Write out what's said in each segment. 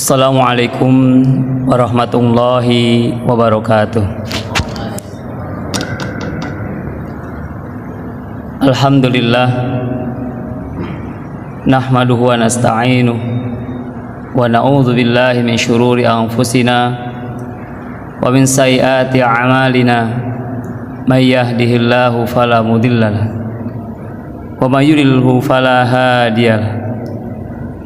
Assalamualaikum warahmatullahi wabarakatuh. Alhamdulillah, nahmaduhu wa nasta'inuh wa na'udzu billahi min syururi anfusina wa min sayyiati a'malina. May yahdihillahu fala mudhillalah wa may yudlilhu fala hadiyalah.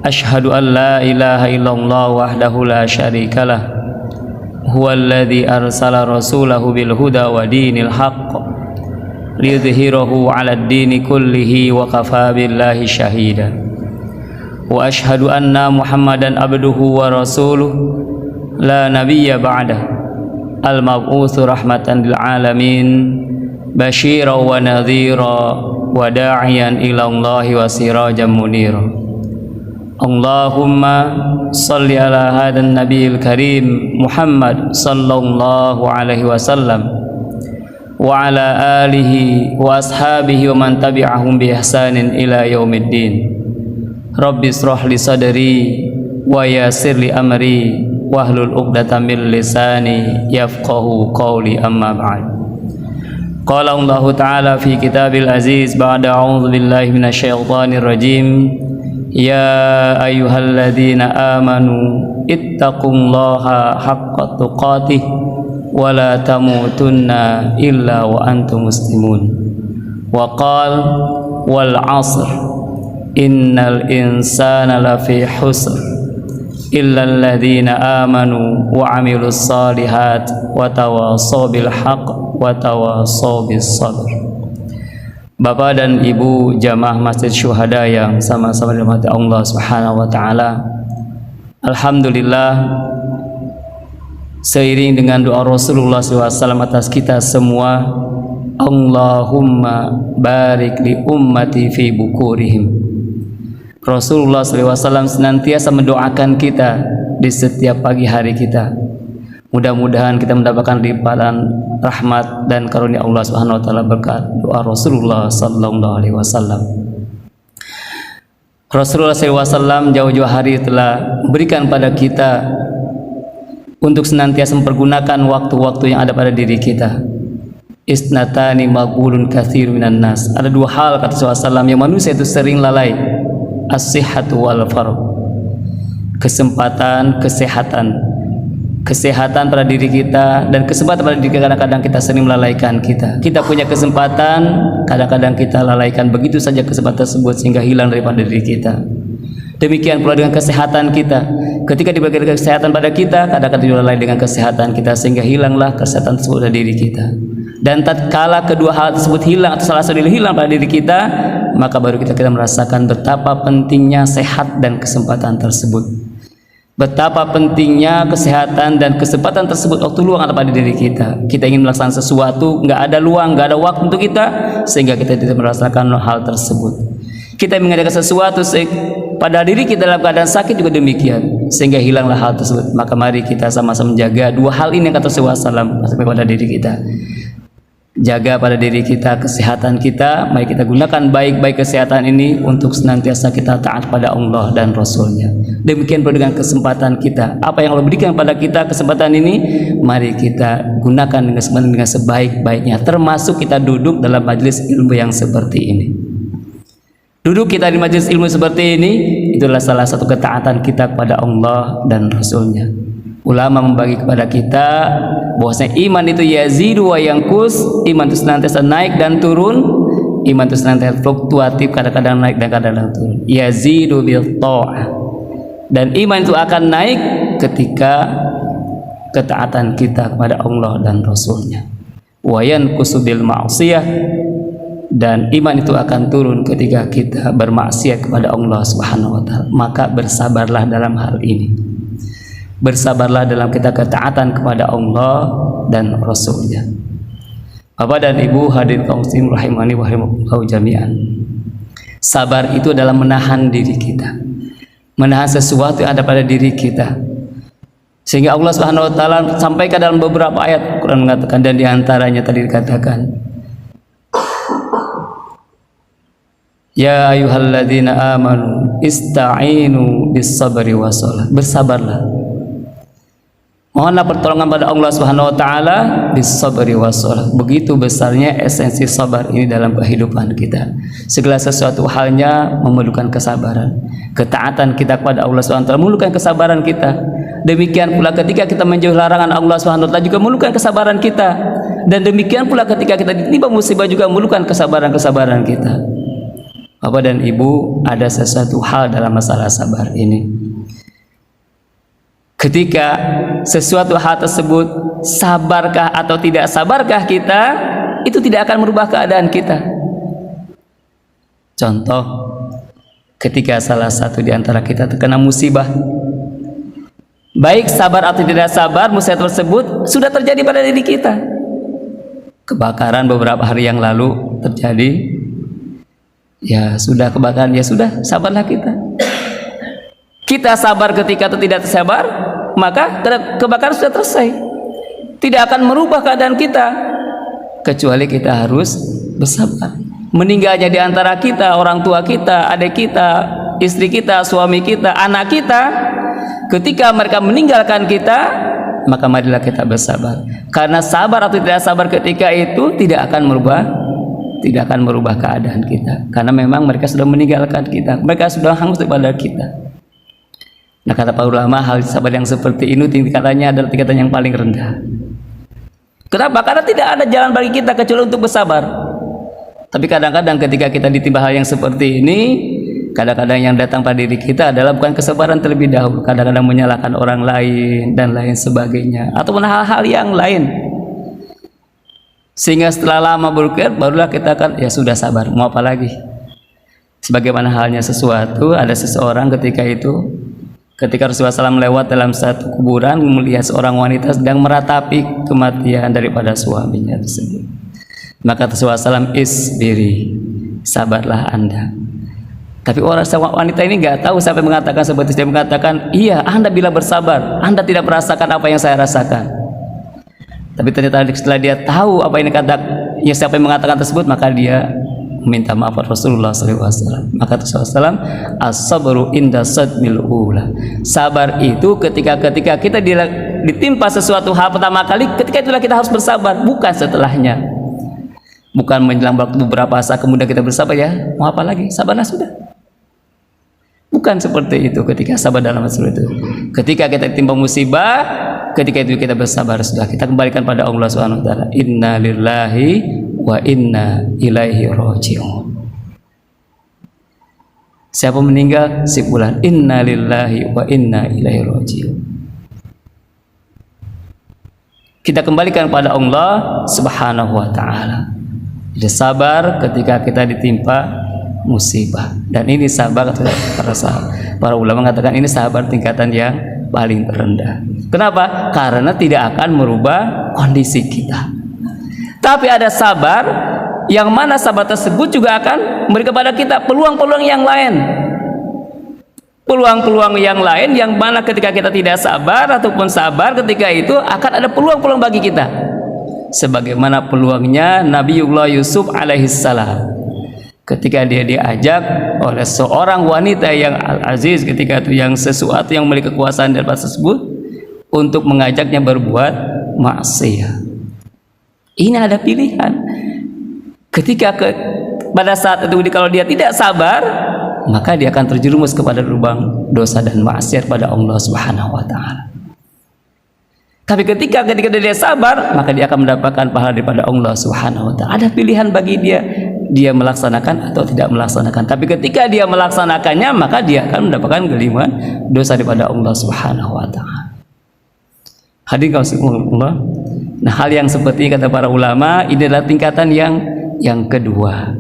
Ashhadu an la ilaha illallah wahdahu la syarikalah huwallazi arsala rasulahu bil huda wa dinil haqq liyudhhirahu 'alad dini kullihi wa kafaa billahi syahida. Wa ashhadu anna Muhammadan abduhu wa rasuluh la nabiyya ba'dah al mab'utsu rahmatan lil alamin basyiran wa nadhira wa da'iyan ila Allahi wa sirajan munira. Allahumma salli ala hadan nabiyil karim Muhammad sallallahu alaihi wasallam wa ala alihi wa ashabihi wa man tabi'ahum bi ihsanin ila yaumiddin. Rabbi israh li sadri wa yassir li amri wahlul 'uqdatam min lisani yafqahu qawli, amma ba'd. Qala Allah ta'ala fi kitabil aziz ba'da a'udzu billahi minasy syaithanir rajim. Ya ayyuhalladzina amanu ittaqullaha haqqa tuqatih wa la tamutunna illa wa antum muslimun. Wa qala wal 'asr innal insana lafi husr illa alladzina amanu wa 'amilus solihat wa tawassaw bil haqq wa tawassaw bis sabr. Bapak dan Ibu jamaah Masjid Syuhada yang sama-sama dirahmati Allah Subhanahu wa taala. Alhamdulillah, seiring dengan doa Rasulullah SAW atas kita semua, Allahumma barik li ummati fi bukurihim. Rasulullah SAW senantiasa mendoakan kita di setiap pagi hari kita. Mudah-mudahan kita mendapatkan limpahan rahmat dan karunia Allah Subhanahu wa taala berkat doa Rasulullah sallallahu alaihi wasallam. Rasulullah sallallahu alaihi wasallam jauh-jauh hari telah memberikan pada kita untuk senantiasa mempergunakan waktu-waktu yang ada pada diri kita. Isnatani maqulun katsirun minan nas. Ada dua hal kata Rasulullah SAW yang manusia itu sering lalai. As-sihhatu wal faragh. Kesehatan pada diri kita dan kesempatan pada diri kita, kadang-kadang kita sering melalaikan kita punya kesempatan, kadang-kadang kita lalaikan begitu saja kesempatan tersebut sehingga hilang daripada diri kita. Demikian pula dengan kesehatan kita, ketika diberikan kesehatan pada kita, kadang-kadang juga lalai dengan kesehatan kita sehingga hilanglah kesehatan tersebut dari diri kita. Dan tatkala kedua hal tersebut hilang atau salah satu hilang pada diri kita, maka baru kita merasakan betapa pentingnya sehat dan kesempatan tersebut. Betapa pentingnya kesehatan dan kesempatan tersebut waktu luang ada pada diri kita. Kita ingin melaksanakan sesuatu, nggak ada luang, nggak ada waktu untuk kita, sehingga kita tidak merasakan hal tersebut. Kita mengerjakan sesuatu pada diri kita dalam keadaan sakit juga demikian, sehingga hilanglah hal tersebut. Maka mari kita sama-sama menjaga dua hal ini yang kata Rasulullah SAW pada diri kita. Jaga pada diri kita kesehatan kita. Mari kita gunakan baik-baik kesehatan ini untuk senantiasa kita taat pada Allah dan Rasulnya. Demikian pula dengan kesempatan kita, apa yang Allah berikan pada kita kesempatan ini, mari kita gunakan dengan sebaik-baiknya, termasuk kita duduk dalam majelis ilmu yang seperti ini. Duduk kita di majelis ilmu seperti ini itulah salah satu ketaatan kita kepada Allah dan Rasulnya. Ulama membagi kepada kita bahwasanya iman itu yazidu wa yanqus, iman itu senantiasa naik dan turun, iman itu senantiasa fluktuatif, kadang-kadang naik dan kadang-kadang turun. Yazidu bil ta'ah, dan iman itu akan naik ketika ketaatan kita kepada Allah dan Rasulnya. Wa yanqusu bil ma'siyah, dan iman itu akan turun ketika kita bermaksiat kepada Allah Subhanahu wa taala. Maka bersabarlah dalam hal ini. Bersabarlah dalam kita ketaatan kepada Allah dan Rasulnya. Bapak dan Ibu hadirin kaum muslimin rahimani wa rahimakumullah jami'an. Sabar itu adalah menahan diri kita, menahan sesuatu yang ada pada diri kita, sehingga Allah Subhanahu wa taala sampaikan dalam beberapa ayat Quran mengatakan, dan diantaranya tadi dikatakan, Ya ayyuhalladzina amanu ista'inu bis sabri was salah. Bersabarlah. Mohonlah pertolongan pada Allah Subhanahu wa taala bisabri wassalah. Begitu besarnya esensi sabar ini dalam kehidupan kita. Segala sesuatu halnya memerlukan kesabaran. Ketaatan kita kepada Allah Subhanahu wa taala memerlukan kesabaran kita. Demikian pula ketika kita menjauhi larangan Allah Subhanahu wa taala juga memerlukan kesabaran kita. Dan demikian pula ketika kita ditimpa musibah juga memerlukan kesabaran-kesabaran kita. Bapak dan Ibu, ada sesuatu hal dalam masalah sabar ini. Ketika sesuatu hal tersebut, sabarkah atau tidak sabarkah kita, itu tidak akan merubah keadaan kita. Contoh, ketika salah satu di antara kita terkena musibah, baik sabar atau tidak sabar, musibah tersebut sudah terjadi pada diri kita. Kebakaran beberapa hari yang lalu terjadi, ya sudah kebakaran, ya sudah, sabarlah kita. Kita sabar ketika itu tidak sabar, maka kebakaran sudah selesai. Tidak akan merubah keadaan kita, kecuali kita harus bersabar. Meninggalnya di antara kita, orang tua kita, adik kita, istri kita, suami kita, anak kita, ketika mereka meninggalkan kita, maka marilah kita bersabar. Karena sabar atau tidak sabar ketika itu tidak akan merubah keadaan kita. Karena memang mereka sudah meninggalkan kita, mereka sudah hangus daripada kita. Nah, kata para ulama, hal sabar yang seperti ini tingkatannya adalah tingkatan yang paling rendah. Kenapa? Karena tidak ada jalan bagi kita kecuali untuk bersabar. Tapi kadang-kadang ketika kita ditimpa hal yang seperti ini, kadang-kadang yang datang pada diri kita adalah bukan kesabaran terlebih dahulu, kadang-kadang menyalahkan orang lain dan lain sebagainya, ataupun hal-hal yang lain. Sehingga setelah lama berpikir, barulah kita akan, ya sudah sabar, mau apa lagi? Sebagaimana halnya sesuatu, ada seseorang ketika Rasulullah SAW lewat dalam satu kuburan, melihat seorang wanita sedang meratapi kematian daripada suaminya tersebut. Maka Rasulullah SAW, isbiri, sabarlah Anda. Tapi orang wanita ini nggak tahu sampai mengatakan seperti dia mengatakan, iya, Anda bila bersabar, Anda tidak merasakan apa yang saya rasakan. Tapi ternyata setelah dia tahu apa ini siapa yang mengatakan tersebut, maka dia meminta maaf Rasulullah SAW. Maka Rasulullah SAW, as-sabru inda sadmil ula. Sabar itu ketika kita ditimpa sesuatu hal pertama kali, ketika itulah kita harus bersabar, bukan setelahnya. Bukan menjelang waktu beberapa saat kemudian kita bersabar, ya mau apa lagi, sabarlah sudah. Bukan seperti itu ketika sabar dalam masalah itu. Ketika kita ditimpa musibah, ketika itu kita bersabar sudah, kita kembalikan pada Allah Subhanahu wa taala. Inna lillahi wa inna ilaihi raji'un. Siapa meninggal? Si fulan. Inna lillahi wa inna ilaihi raji'un. Kita kembalikan pada Allah Subhanahu wa taala. Jadi sabar ketika kita ditimpa musibah. Dan ini sabar, para ulama mengatakan ini sabar tingkatan yang paling terendah. Kenapa? Karena tidak akan merubah kondisi kita. Tapi ada sabar yang mana sabar tersebut juga akan memberi kepada kita peluang-peluang yang lain. Peluang-peluang yang lain yang mana ketika kita tidak sabar ataupun sabar, ketika itu akan ada peluang-peluang bagi kita. Sebagaimana peluangnya Nabiullah Yusuf alaihissalam. Ketika dia diajak oleh seorang wanita yang al-aziz, ketika itu yang sesuatu yang memiliki kekuasaan dan tersebut, untuk mengajaknya berbuat maksiat. Ini ada pilihan. Ketika pada saat itu kalau dia tidak sabar, maka dia akan terjerumus kepada lubang dosa dan maksiat pada Allah Subhanahu wa taala. Tapi ketika dia sabar, maka dia akan mendapatkan pahala daripada Allah Subhanahu wa taala. Ada pilihan bagi dia melaksanakan atau tidak melaksanakan. Tapi ketika dia melaksanakannya, maka dia akan mendapatkan geliman dosa daripada Allah Subhanahu wa taala. Hadirin Allah. Nah, hal yang seperti ini kata para ulama, ini adalah tingkatan yang kedua.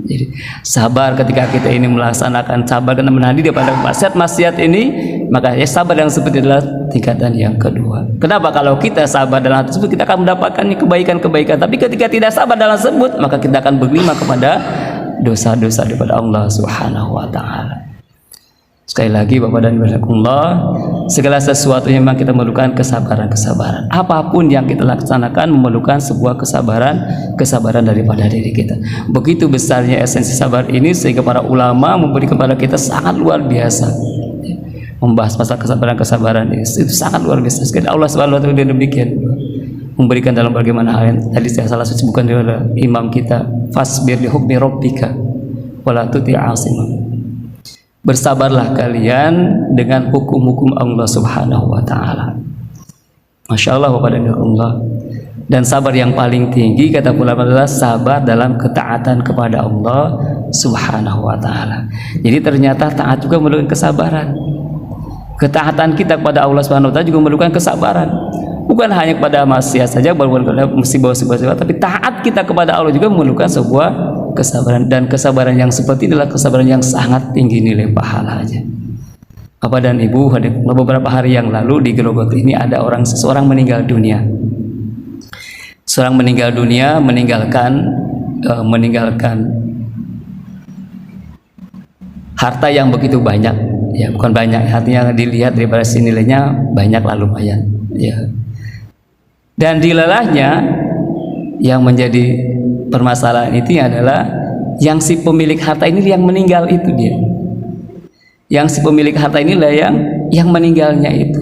Jadi sabar ketika kita ini melaksanakan, sabar karena menahan diri daripada maksiat ini, maka ya sabar yang seperti adalah tingkatan yang kedua. Kenapa? Kalau kita sabar dalam hal tersebut, kita akan mendapatkan kebaikan-kebaikan. Tapi ketika tidak sabar dalam tersebut, maka kita akan bergelima kepada dosa-dosa daripada Allah Subhanahu wa taala. Sekali lagi Bapak dan Ibu, segala sesuatu yang memang kita memerlukan kesabaran. Apapun yang kita laksanakan memerlukan sebuah kesabaran daripada diri kita. Begitu besarnya esensi sabar ini sehingga para ulama memberi kepada kita sangat luar biasa. membahas masalah kesabaran itu sangat luar biasa sekali. Allah Subhanahu wa taala demikian memberikan dalam bagaimana hal yang tadi saya salah sebutkan oleh imam kita, fasbir li hukmi rabbika wala tuti' asiman. Bersabarlah kalian dengan hukum-hukum Allah Subhanahu wa taala. Masya Allah kepada Allah. Dan sabar yang paling tinggi kata ulama adalah sabar dalam ketaatan kepada Allah Subhanahu wa taala. Jadi ternyata taat juga memerlukan kesabaran. Ketaatan kita kepada Allah Subhanahu wa taala juga memerlukan kesabaran. Bukan hanya kepada maksiat saja, bukan kepada musibah, tapi taat kita kepada Allah juga memerlukan sebuah kesabaran, dan kesabaran yang seperti inilah kesabaran yang sangat tinggi nilai pahalanya. Bapak dan Ibu, beberapa hari yang lalu di Grogol ini ada seseorang meninggal dunia. Seorang meninggal dunia meninggalkan harta yang begitu banyak, ya bukan banyak, artinya dilihat daripada nilainya banyak lah lumayan, ya. Dan dilelahnya yang menjadi permasalahan itu adalah yang si pemilik harta ini yang meninggal itu dia. Yang si pemilik harta inilah yang meninggalnya itu.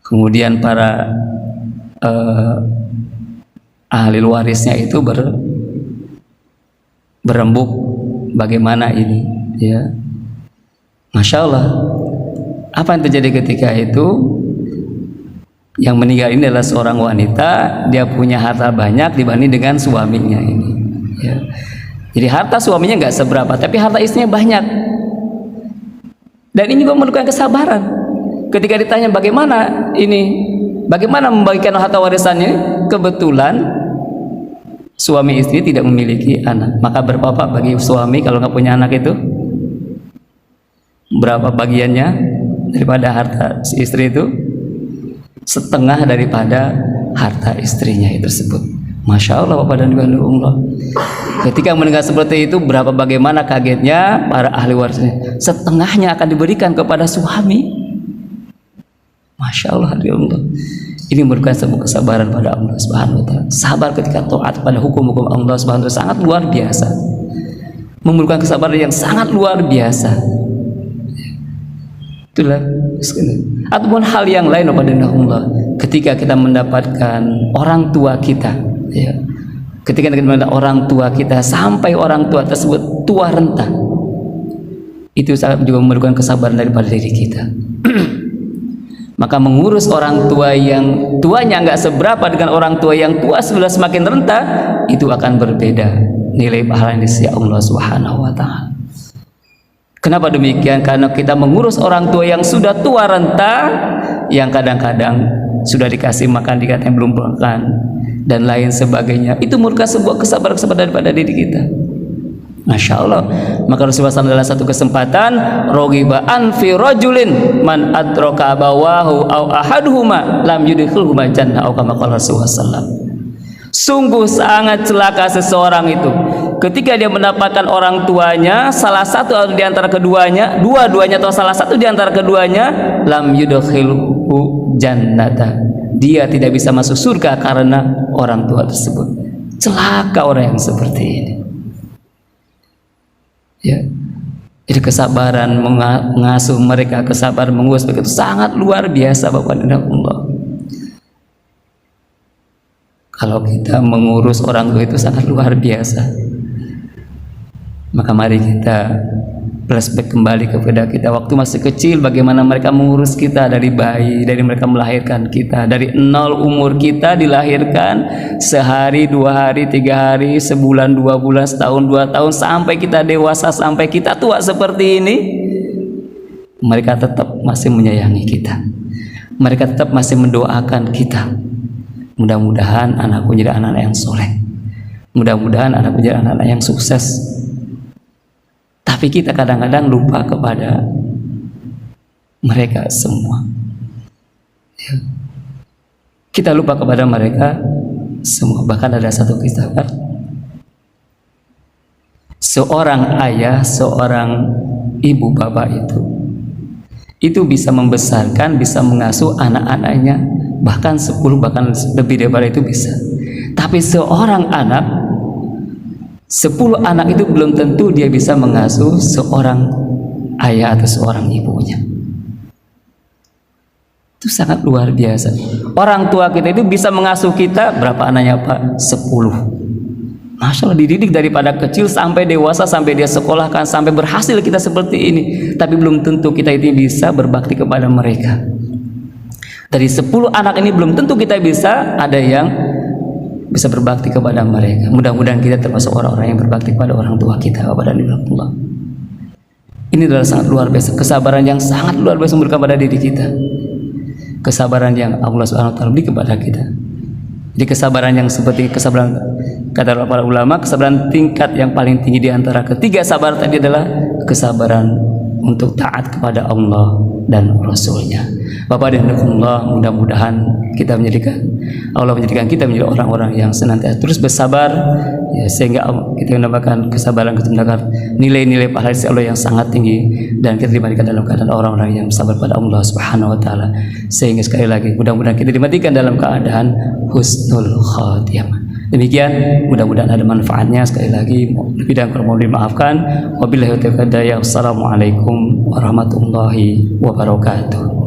Kemudian para ahli warisnya itu berembuk bagaimana ini, ya. Masya Allah, apa yang terjadi ketika itu? Yang meninggal ini adalah seorang wanita, dia punya harta banyak dibanding dengan suaminya ini, ya. Jadi harta suaminya nggak seberapa, tapi harta istrinya banyak. Dan ini juga memerlukan kesabaran. Ketika ditanya bagaimana membagikan harta warisannya, kebetulan suami istri tidak memiliki anak. Maka berapa Pak bagi suami kalau nggak punya anak itu? Berapa bagiannya daripada harta si istri itu? Setengah daripada harta istrinya itu tersebut. Masya Allah Bapak dan Ibu Allah. Ketika mendengar seperti itu, bagaimana kagetnya para ahli warisnya. Setengahnya akan diberikan kepada suami. Masya Allah, Allah. Ini merupakan sebuah kesabaran pada Allah Subhanahu wa taala. Sabar ketika taat pada hukum-hukum Allah Subhanahu wa taala sangat luar biasa. Memerlukan kesabaran yang sangat luar biasa. Itulah. Ataupun hal yang lain kepada Allah. Ketika kita mendapatkan orang tua kita, ya. Ketika kita mendapatkan orang tua kita sampai orang tua tersebut tua renta, itu sangat juga memerlukan kesabaran daripada diri kita. Maka mengurus orang tua yang tuanya nggak seberapa dengan orang tua yang tua sudah semakin renta, itu akan berbeda nilai pahala di sisi Allah Subhanahu wa taala. Kenapa demikian? Karena kita mengurus orang tua yang sudah tua renta, yang kadang-kadang sudah dikasih makan dikatakan belum makan dan lain sebagainya, itu merupakan sebuah kesabaran daripada diri kita. Masya Allah. Maka Rasulullah SAW dalam satu kesempatan, rogiba anfi rajulin man adraka abawahu au ahaduhuma lam yudkhilhuma jannah, au kama qala Rasulullah SAW. Sungguh sangat celaka seseorang itu ketika dia mendapatkan orang tuanya, salah satu atau di antara keduanya, dua-duanya atau salah satu di antara keduanya, lam yudkhilhu jannata, dia tidak bisa masuk surga karena orang tua tersebut. Celaka orang yang seperti ini. Ya. Jadi kesabaran mengasuh mereka, kesabaran mengurus mereka itu sangat luar biasa Bapak dan Allah. Kalau kita mengurus orang tua itu sangat luar biasa. Maka mari kita flashback kembali kepada kita waktu masih kecil, bagaimana mereka mengurus kita dari bayi, dari mereka melahirkan kita, dari nol umur kita dilahirkan, sehari, 2 hari, 3 hari, sebulan, 2 bulan, setahun, 2 tahun, sampai kita dewasa, sampai kita tua seperti ini, mereka tetap masih menyayangi kita, mereka tetap masih mendoakan kita. Mudah-mudahan anakku jadi anak-anak yang soleh, mudah-mudahan anakku jadi anak-anak yang sukses. Tapi kita kadang-kadang lupa kepada mereka semua, ya. Kita lupa kepada mereka semua. Bahkan ada satu kisah, seorang ayah, seorang ibu bapak itu bisa membesarkan, bisa mengasuh anak-anaknya, bahkan 10, bahkan lebih daripada itu bisa. Tapi seorang anak, 10 anak itu belum tentu dia bisa mengasuh seorang ayah atau seorang ibunya. Itu sangat luar biasa. Orang tua kita itu bisa mengasuh kita, berapa anaknya Pak? 10. Masya Allah, dididik daripada kecil sampai dewasa, sampai dia sekolahkan, sampai berhasil kita seperti ini. Tapi belum tentu kita itu bisa berbakti kepada mereka. Dari 10 anak ini belum tentu kita bisa, ada yang bisa berbakti kepada mereka. Mudah-mudahan kita termasuk orang-orang yang berbakti kepada orang tua kita, kepada Allah. Ini adalah sangat luar biasa, kesabaran yang sangat luar biasa memberikan pada diri kita. Kesabaran yang Allah Subhanahu wa taala beri kepada kita. Jadi kesabaran yang seperti kesabaran, kata para ulama, kesabaran tingkat yang paling tinggi di antara ketiga sabar tadi adalah kesabaran untuk taat kepada Allah dan Rasulnya. Bapak dan Allah, mudah-mudahan Allah menjadikan kita menjadi orang-orang yang senantiasa terus bersabar, ya, sehingga kita mendapatkan kesabaran, nilai-nilai pahala Allah yang sangat tinggi, dan kita dimatikan dalam keadaan orang-orang yang bersabar pada Allah Subhanahu wa taala. Sehingga sekali lagi mudah-mudahan kita dimatikan dalam keadaan husnul khatimah. Demikian, mudah-mudahan ada manfaatnya. Sekali lagi lebih dan kurang mohon dimaafkan. Wabillahi taufiq. Wassalamualaikum warahmatullahi wabarakatuh.